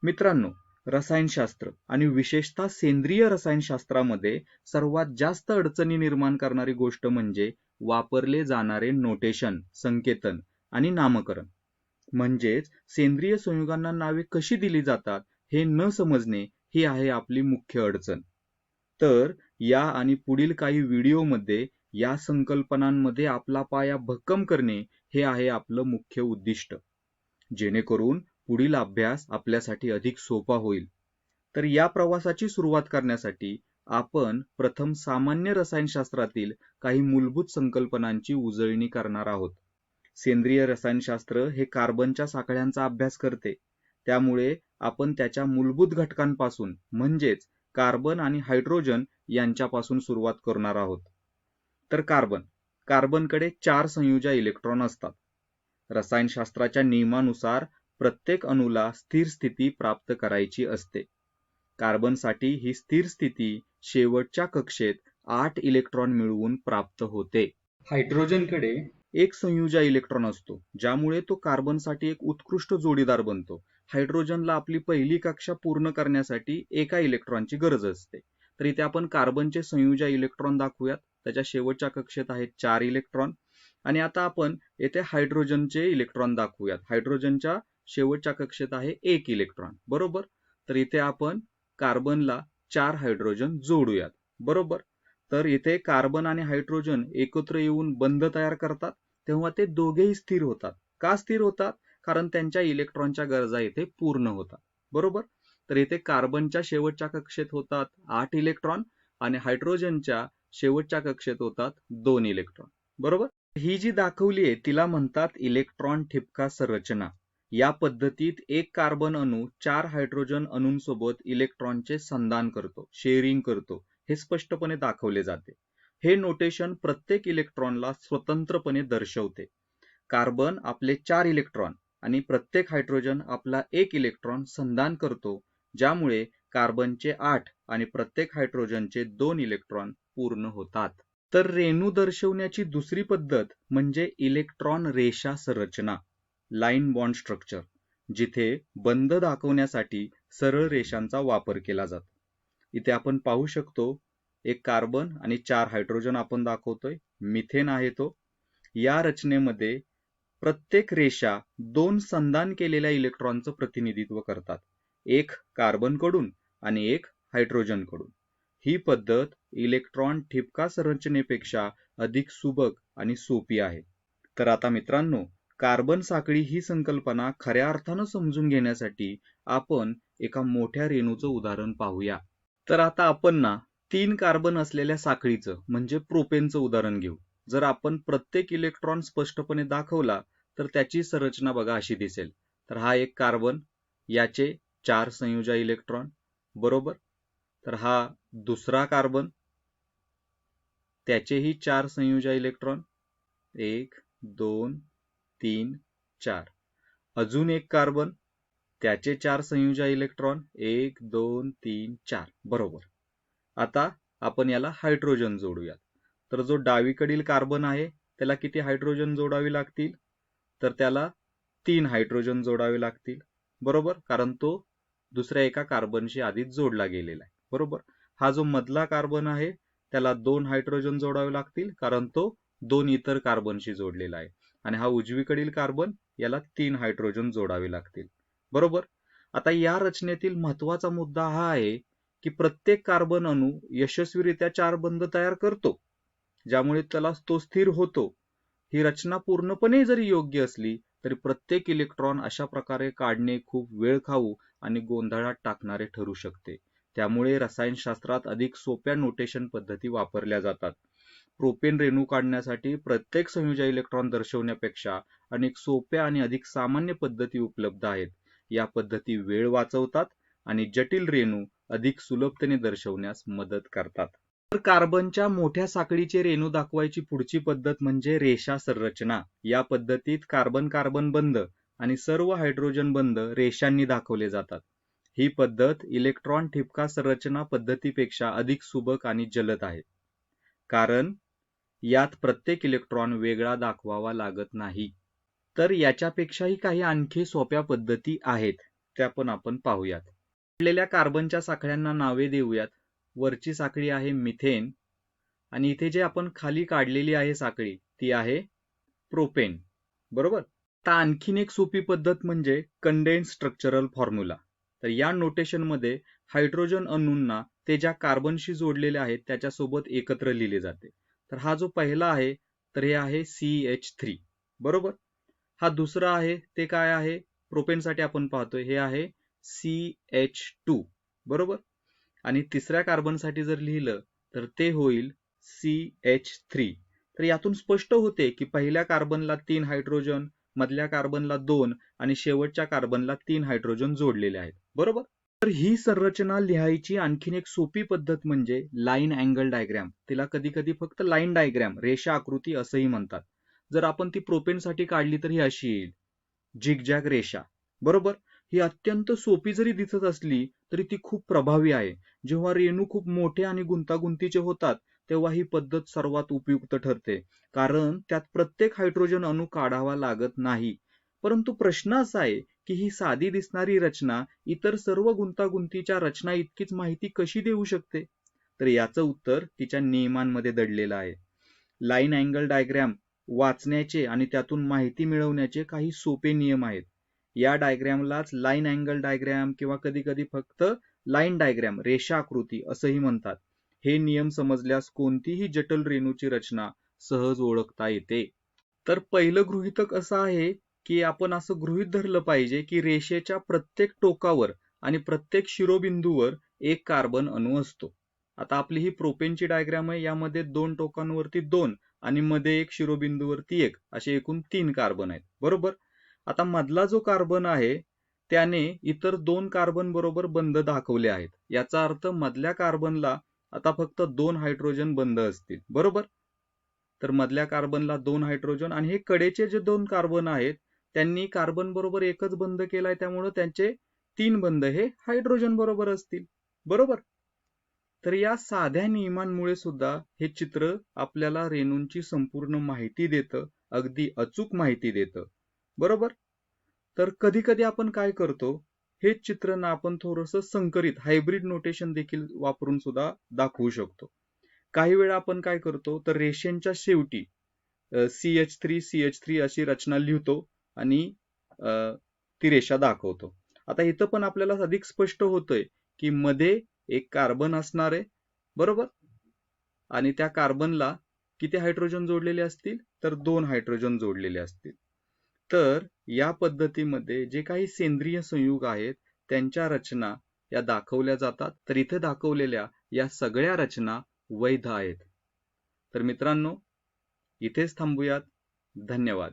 मित्रांनो, रसायनशास्त्र आणि विशेषतः सेंद्रिय रसायनशास्त्रामध्ये सर्वात जास्त अडचणी निर्माण करणारी गोष्ट म्हणजे वापरले जाणारे नोटेशन, संकेतन आणि नामकरण. म्हणजेच सेंद्रिय संयुगांना नावे कशी दिली जातात हे न समजणे ही आहे आपली मुख्य अडचण. तर या आणि पुढील काही व्हिडिओमध्ये या संकल्पनांमध्ये आपला पाया भक्कम करणे हे आहे आपलं मुख्य उद्दिष्ट, जेणेकरून पुढील अभ्यास आपल्यासाठी अधिक सोपा होईल. तर या प्रवासाची सुरुवात करण्यासाठी आपण प्रथम सामान्य रसायनशास्त्रातील काही मूलभूत संकल्पनांची उजळणी करणार आहोत. सेंद्रिय रसायनशास्त्र हे कार्बनच्या साखळ्यांचा अभ्यास करते. त्यामुळे आपण त्याच्या मूलभूत घटकांपासून म्हणजेच कार्बन आणि हायड्रोजन यांच्यापासून सुरुवात करणार आहोत. तर कार्बनकडे 4 संयुजा इलेक्ट्रॉन असतात. रसायनशास्त्राच्या नियमानुसार प्रत्येक अणूला स्थिर स्थिती प्राप्त करायची असते. कार्बनसाठी ही स्थिर स्थिती शेवटच्या कक्षेत 8 इलेक्ट्रॉन मिळवून प्राप्त होते. हायड्रोजनकडे एक संयुजा इलेक्ट्रॉन असतो, ज्यामुळे तो कार्बनसाठी एक उत्कृष्ट जोडीदार बनतो. हायड्रोजनला आपली पहिली कक्षा पूर्ण करण्यासाठी एका इलेक्ट्रॉनची गरज असते. तर इथे आपण कार्बनचे संयुजा इलेक्ट्रॉन दाखवूयात. त्याच्या शेवटच्या कक्षेत आहेत 4 इलेक्ट्रॉन. आणि आता आपण येथे हायड्रोजनचे इलेक्ट्रॉन दाखवूयात. हायड्रोजनच्या शेवटच्या कक्षेत आहे 1 इलेक्ट्रॉन, बरोबर. तर इथे आपण कार्बनला 4 हायड्रोजन जोडूयात, बरोबर. तर इथे कार्बन आणि हायड्रोजन एकत्र येऊन बंध तयार करतात, तेव्हा ते दोघेही स्थिर होतात. का स्थिर होतात? कारण त्यांच्या इलेक्ट्रॉनच्या गरजा इथे पूर्ण होतात, बरोबर. तर इथे कार्बनच्या शेवटच्या कक्षेत होतात 8 इलेक्ट्रॉन आणि हायड्रोजनच्या शेवटच्या कक्षेत होतात 2 इलेक्ट्रॉन, बरोबर. ही जी दाखवली आहे तिला म्हणतात इलेक्ट्रॉन ठिपका संरचना. या पद्धतीत एक कार्बन अणू 4 हायड्रोजन अणूंसोबत इलेक्ट्रॉनचे संधान करतो, शेअरिंग करतो, हे स्पष्टपणे दाखवले जाते. हे नोटेशन प्रत्येक इलेक्ट्रॉनला स्वतंत्रपणे दर्शवते. कार्बन आपले 4 इलेक्ट्रॉन आणि प्रत्येक हायड्रोजन आपला 1 इलेक्ट्रॉन संधान करतो, ज्यामुळे कार्बनचे 8 आणि प्रत्येक हायड्रोजनचे 2 इलेक्ट्रॉन पूर्ण होतात. तर रेणू दर्शवण्याची दुसरी पद्धत म्हणजे इलेक्ट्रॉन रेषा संरचना, लाईन बॉन्ड स्ट्रक्चर, जिथे बंध दाखवण्यासाठी सरळ रेषांचा वापर केला जातो. इथे आपण पाहू शकतो एक कार्बन आणि 4 हायड्रोजन आपण दाखवतोय. मिथेन आहे तो. या रचनेमध्ये प्रत्येक रेषा 2 संधान केलेल्या इलेक्ट्रॉनचं प्रतिनिधित्व करतात, एक कार्बन कडून आणि एक हायड्रोजन कडून. ही पद्धत इलेक्ट्रॉन ठिपका संरचनेपेक्षा अधिक सुबक आणि सोपी आहे. तर आता मित्रांनो, कार्बन साखळी ही संकल्पना खऱ्या अर्थानं समजून घेण्यासाठी आपण एका मोठ्या रेणूचं उदाहरण पाहूया. तर आता आपण 3 कार्बन असलेल्या साखळीचं म्हणजे प्रोपेनचं उदाहरण घेऊ. जर आपण प्रत्येक इलेक्ट्रॉन स्पष्टपणे दाखवला तर त्याची संरचना बघा अशी दिसेल. तर हा एक कार्बन, याचे 4 संयुजा इलेक्ट्रॉन, बरोबर. तर हा दुसरा कार्बन, त्याचेही 4 संयुजा इलेक्ट्रॉन, 1 2 3 4. अजून एक कार्बन, त्याचे 4 संयुजा इलेक्ट्रॉन, 1 2 3 4, बरोबर. आता आपण याला हायड्रोजन जोडूयात. तर जो डावीकडील कार्बन आहे त्याला किती हायड्रोजन जोडावे लागतील? तर त्याला 3 हायड्रोजन जोडावे लागतील, बरोबर, कारण तो दुसऱ्या एका कार्बनशी आधीच जोडला गेलेला आहे, बरोबर. हा जो मधला कार्बन आहे त्याला 2 हायड्रोजन जोडावे लागतील, कारण तो 2 इतर कार्बनशी जोडलेला आहे. आणि हा उजवीकडील कार्बन, याला 3 हायड्रोजन जोडावे लागतील, बरोबर. आता या रचनेतील महत्वाचा मुद्दा हा आहे की प्रत्येक कार्बन अणू यशस्वीरित्या 4 बंध तयार करतो, ज्यामुळे त्याला तो स्थिर होतो. ही रचना पूर्णपणे जरी योग्य असली तरी प्रत्येक इलेक्ट्रॉन अशा प्रकारे काढणे खूप वेळ खाऊ आणि गोंधळात टाकणारे ठरू शकते. त्यामुळे रसायनशास्त्रात अधिक सोप्या नोटेशन पद्धती वापरल्या जातात. प्रोपेन रेणू काढण्यासाठी प्रत्येक संयुजा इलेक्ट्रॉन दर्शवण्यापेक्षा अनेक सोप्या आणि अधिक सामान्य पद्धती उपलब्ध आहेत. या पद्धती वेळ वाचवतात आणि जटिल रेणू अधिक सुलभतेने दर्शवण्यास मदत करतात. तर कार्बनच्या मोठ्या साखळीचे रेणू दाखवायची पुढची पद्धत म्हणजे रेषा संरचना. या पद्धतीत कार्बन कार्बन बंध आणि सर्व हायड्रोजन बंध रेषांनी दाखवले जातात. ही पद्धत इलेक्ट्रॉन ठिपका संरचना पद्धतीपेक्षा अधिक सुबक आणि जलद आहे, कारण यात प्रत्येक इलेक्ट्रॉन वेगळा दाखवावा लागत नाही. तर याच्यापेक्षाही काही आणखी सोप्या पद्धती आहेत. त्या पण आपण पाहूयात. काढलेल्या कार्बनच्या साखळ्यांना नावे देऊयात. वरची साखळी आहे मिथेन आणि इथे जे आपण खाली काढलेली आहे साखळी ती आहे प्रोपेन. बरोबर. आता आणखीन एक सोपी पद्धत म्हणजे कंडेन्स स्ट्रक्चरल फॉर्म्युला. तर या नोटेशन मध्ये हायड्रोजन अणूंना ते ज्या कार्बनशी जोडलेले आहेत त्याच्यासोबत एकत्र लिहिले जाते. तर हा जो पहिला आहे तर हे आहे CH3. बरोबर. हा दुसरा आहे ते काय आहे, प्रोपेनसाठी आपण पाहतोय हे आहे CH2. बरोबर. आणि तिसऱ्या कार्बनसाठी जर लिहिलं तर ते होईल CH3. तर यातून स्पष्ट होते की पहिल्या कार्बनला 3 हायड्रोजन, मधल्या कार्बनला 2 आणि शेवटच्या कार्बनला 3 हायड्रोजन जोडलेले आहेत. बरोबर. तर ही संरचना लिहायची आणखीन एक सोपी पद्धत म्हणजे लाईन अँगल डायग्रॅम. तिला कधी कधी फक्त लाईन डायग्रॅम, रेषा आकृती असंही म्हणतात. जर आपण ती प्रोपेनसाठी काढली तर ही अशी येईल, झिगझॅग रेषा. बरोबर. ही अत्यंत सोपी जरी दिसत असली तरी ती खूप प्रभावी आहे. जेव्हा रेणू खूप मोठे आणि गुंतागुंतीचे होतात तेव्हा ही पद्धत सर्वात उपयुक्त ठरते, कारण त्यात प्रत्येक हायड्रोजन अणू काढावा लागत नाही. परंतु प्रश्न असा आहे की ही साधी दिसणारी रचना इतर सर्व गुंतागुंतीच्या रचना इतकीच माहिती कशी देऊ शकते? तर याचं उत्तर तिच्या नियमांमध्ये दडलेलं आहे. लाईन अँगल डायग्रॅम वाचण्याचे आणि त्यातून माहिती मिळवण्याचे काही सोपे नियम आहेत. या डायग्रॅमलाच लाईन अँगल डायग्रॅम किंवा कधी कधी फक्त लाईन डायग्रॅम, रेषा आकृती असंही म्हणतात. हे नियम समजल्यास कोणतीही जटिल रेणूची रचना सहज ओळखता येते. तर पहिलं गृहीतक असं आहे की आपण असं गृहीत धरलं पाहिजे की रेषेच्या प्रत्येक टोकावर आणि प्रत्येक शिरोबिंदूवर एक कार्बन अणू असतो. आता आपली ही प्रोपेनची डायग्रॅम आहे, यामध्ये 2 टोकांवरती 2 आणि मध्ये एक शिरोबिंदूवरती 1 असे एकूण 3 कार्बन आहेत. बरोबर. आता मधला जो कार्बन आहे त्याने इतर 2 कार्बन बरोबर बंध दाखवले आहेत. याचा अर्थ मधल्या कार्बनला आता फक्त 2 हायड्रोजन बंध असतील. बरोबर. तर मधल्या कार्बनला 2 हायड्रोजन आणि हे कडेचे जे 2 कार्बन आहेत त्यांनी कार्बन बरोबर एकच बंध केलाय, त्यामुळे त्यांचे 3 बंध हे हायड्रोजन बरोबर असतील. बरोबर. तर या साध्या नियमांमुळे सुद्धा हे चित्र आपल्याला रेणूंची संपूर्ण माहिती देतं, अगदी अचूक माहिती देतं. बरोबर. तर कधी कधी आपण काय करतो, हे चित्र ना आपण थोडंसं संकरित हायब्रिड नोटेशन देखील वापरून सुद्धा दाखवू शकतो. काही वेळा आपण काय करतो तर रेषेंच्या शेवटी CH3 अशी रचना लिहितो आणि ती रेषा दाखवतो. आता इथं पण आपल्याला अधिक स्पष्ट होतंय की मध्ये एक कार्बन असणार आहे. बरोबर. आणि त्या कार्बनला किती हायड्रोजन जोडलेले असतील तर 2 हायड्रोजन जोडलेले असतील. तर या पद्धतीमध्ये जे काही सेंद्रिय संयुग आहेत त्यांच्या रचना या दाखवल्या जातात. तर इथे दाखवलेल्या या सगळ्या रचना वैध आहेत. तर मित्रांनो, इथेच थांबूयात. धन्यवाद.